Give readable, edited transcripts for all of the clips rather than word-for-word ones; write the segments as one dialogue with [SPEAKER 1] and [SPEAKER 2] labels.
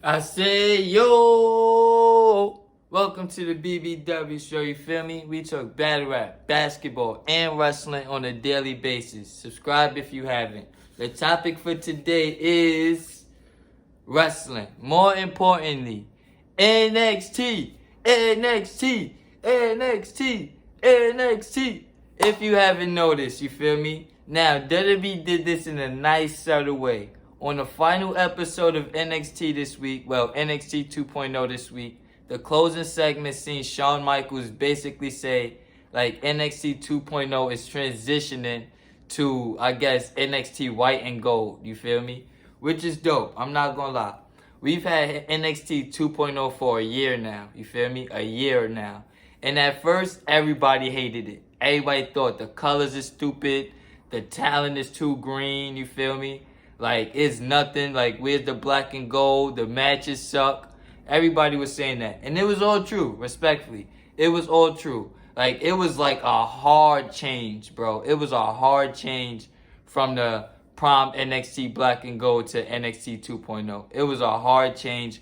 [SPEAKER 1] I say, yo, welcome to the BBW show, you feel me? We talk battle rap, basketball, and wrestling on a daily basis. Subscribe if you haven't. The topic for today is wrestling. More importantly, NXT, NXT, NXT, NXT. If you haven't noticed, you feel me? Now, WWE did this in a nice, subtle way. On the final episode of NXT this week, NXT 2.0 this week, the closing segment seen Shawn Michaels basically say, NXT 2.0 is transitioning to, NXT white and gold, you feel me? Which is dope, I'm not gonna lie. We've had NXT 2.0 for a year now, you feel me? A year now. And at first, everybody hated it. Everybody thought the colors is stupid, the talent is too green, you feel me? It's nothing. Where's the black and gold? The matches suck. Everybody was saying that. And it was all true, respectfully. It was all true. It was a hard change, bro. It was a hard change from the prime NXT black and gold to NXT 2.0. It was a hard change,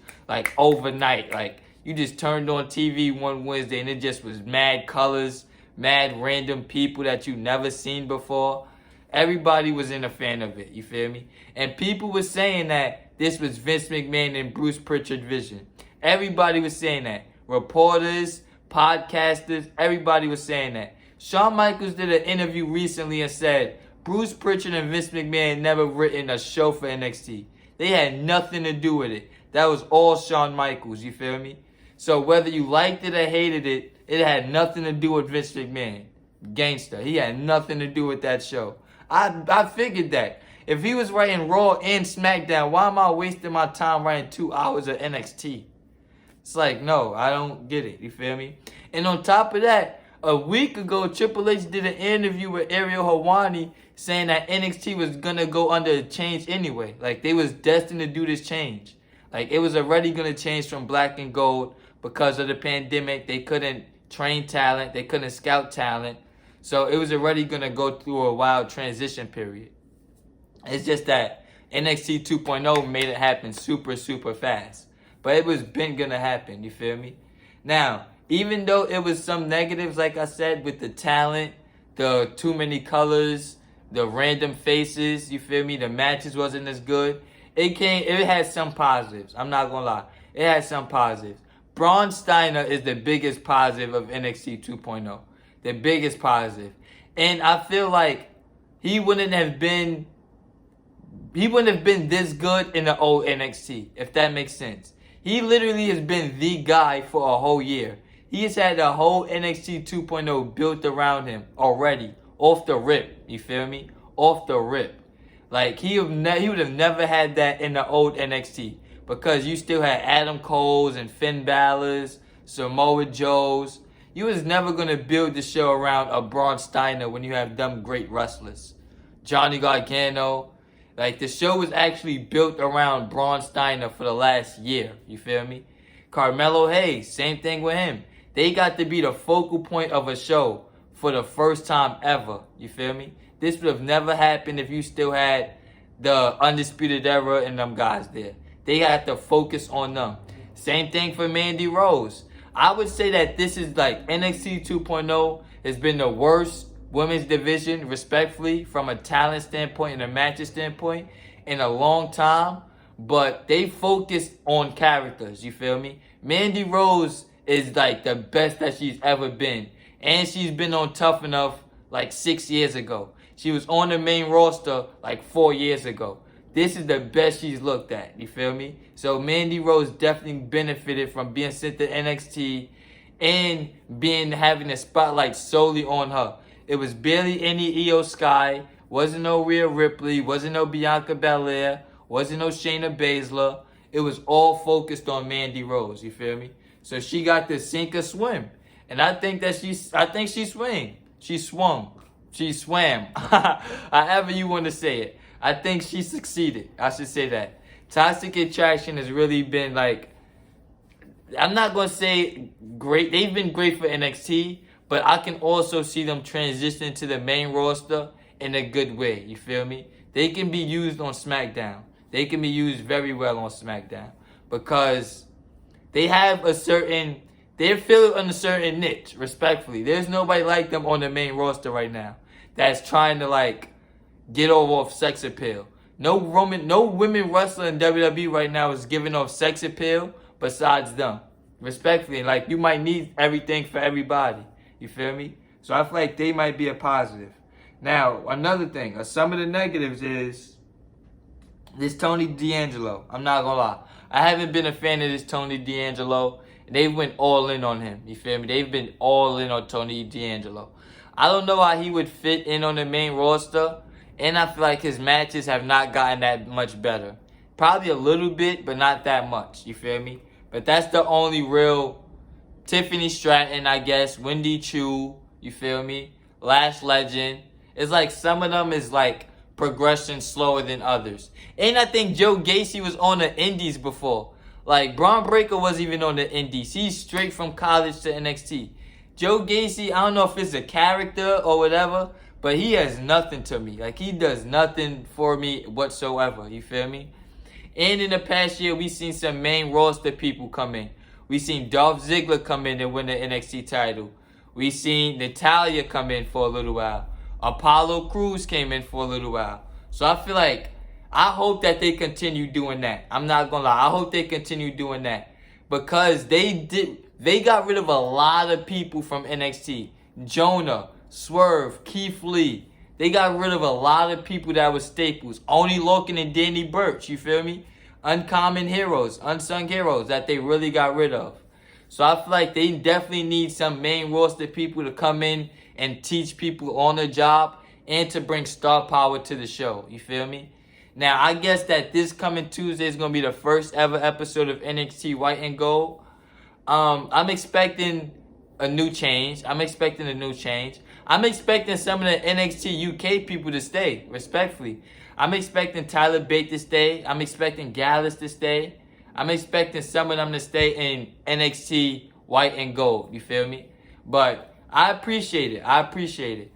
[SPEAKER 1] overnight. You just turned on TV one Wednesday and it just was mad colors, mad random people that you never seen before. Everybody was in a fan of it, you feel me? And people were saying that this was Vince McMahon and Bruce Pritchard vision. Everybody was saying that. Reporters, podcasters, everybody was saying that. Shawn Michaels did an interview recently and said, Bruce Pritchard and Vince McMahon never written a show for NXT. They had nothing to do with it. That was all Shawn Michaels, you feel me? So whether you liked it or hated it, it had nothing to do with Vince McMahon. Gangster. He had nothing to do with that show. I figured that. If he was writing Raw and SmackDown, why am I wasting my time writing 2 hours of NXT? It's no, I don't get it. You feel me? And on top of that, a week ago, Triple H did an interview with Ariel Helwani saying that NXT was going to go under a change anyway. They was destined to do this change. It was already going to change from black and gold because of the pandemic. They couldn't train talent. They couldn't scout talent. So it was already going to go through a wild transition period. It's just that NXT 2.0 made it happen super, super fast. But it was been going to happen, you feel me? Now, even though it was some negatives, like I said, with the talent, the too many colors, the random faces, you feel me? The matches wasn't as good. It had some positives. I'm not going to lie. It had some positives. Braun Steiner is the biggest positive of NXT 2.0. The biggest positive. And I feel like he wouldn't have been this good in the old NXT, if that makes sense. He literally has been the guy for a whole year. He has had the whole NXT 2.0 built around him already, off the rip. You feel me? Off the rip. He would have never had that in the old NXT because you still had Adam Cole's and Finn Balor's, Samoa Joe's. You was never going to build the show around a Braun Steiner when you have them great wrestlers. Johnny Gargano. The show was actually built around Braun Steiner for the last year. You feel me? Carmelo Hayes, same thing with him. They got to be the focal point of a show for the first time ever. You feel me? This would have never happened if you still had the Undisputed Era and them guys there. They had to focus on them. Same thing for Mandy Rose. I would say that this is NXT 2.0 has been the worst women's division, respectfully, from a talent standpoint and a matches standpoint in a long time. But they focused on characters, you feel me? Mandy Rose is the best that she's ever been. And she's been on Tough Enough 6 years ago. She was on the main roster 4 years ago. This is the best she's looked at, you feel me? So Mandy Rose definitely benefited from being sent to NXT and having the spotlight solely on her. It was barely any Io Sky, wasn't no Rhea Ripley, wasn't no Bianca Belair, wasn't no Shayna Baszler. It was all focused on Mandy Rose, you feel me? So she got to sink or swim. And I think she swung. She swam. However you want to say it. I think she succeeded. I should say that. Toxic Attraction has really been I'm not going to say great. They've been great for NXT, but I can also see them transition to the main roster in a good way. You feel me? They can be used on SmackDown. They can be used very well on SmackDown. because they're filled in a certain niche, respectfully. There's nobody like them on the main roster right now that's trying to like get over off sex appeal. No women wrestler in WWE right now is giving off sex appeal besides them. Respectfully, like you might need everything for everybody. You feel me? So I feel like they might be a positive. Now, another thing, some of the negatives is this Tony D'Angelo. I'm not gonna lie. I haven't been a fan of this Tony D'Angelo. They went all in on him. You feel me? They've been all in on Tony D'Angelo. I don't know how he would fit in on the main roster. And I feel like his matches have not gotten that much better. Probably a little bit, but not that much. You feel me? But that's the only real Tiffany Stratton, I guess. Wendy Chu. You feel me? Lash Legend. It's like some of them is like progression slower than others. And I think Joe Gacy was on the indies before. Like Braun Breaker wasn't even on the indies. He's straight from college to NXT. Joe Gacy, I don't know if it's a character or whatever, but he has nothing to me. Like, he does nothing for me whatsoever. You feel me? And in the past year, we seen some main roster people come in. We seen Dolph Ziggler come in and win the NXT title. We seen Natalya come in for a little while. Apollo Crews came in for a little while. So I feel like, I hope that they continue doing that. I'm not gonna lie. I hope they continue doing that. Because they got rid of a lot of people from NXT. Jonah, Swerve, Keith Lee. They got rid of a lot of people that were staples. Oni Lorcan and Danny Burch, you feel me? Uncommon heroes, unsung heroes that they really got rid of. So I feel like they definitely need some main roster people to come in and teach people on the job and to bring star power to the show. You feel me? Now, I guess that this coming Tuesday is going to be the first ever episode of NXT White and Gold. I'm expecting a new change. I'm expecting some of the NXT UK people to stay, respectfully. I'm expecting Tyler Bate to stay. I'm expecting Gallus to stay. I'm expecting some of them to stay in NXT White and Gold. You feel me? But I appreciate it. I appreciate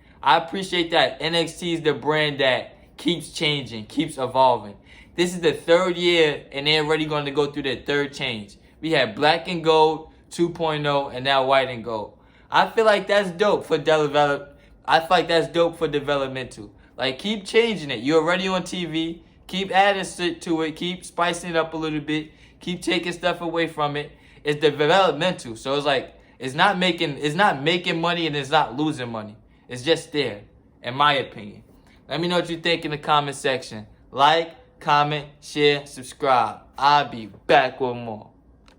[SPEAKER 1] that NXT is the brand that keeps changing, keeps evolving. This is the third year, and they're already going to go through their third change. We had Black and Gold 2.0, and now White and Gold. I feel like that's dope for developmental. Like, keep changing it. You're already on TV. Keep adding shit to it. Keep spicing it up a little bit. Keep taking stuff away from it. It's developmental. So it's like, it's not making money and it's not losing money. It's just there, in my opinion. Let me know what you think in the comment section. Like, comment, share, subscribe. I'll be back with more.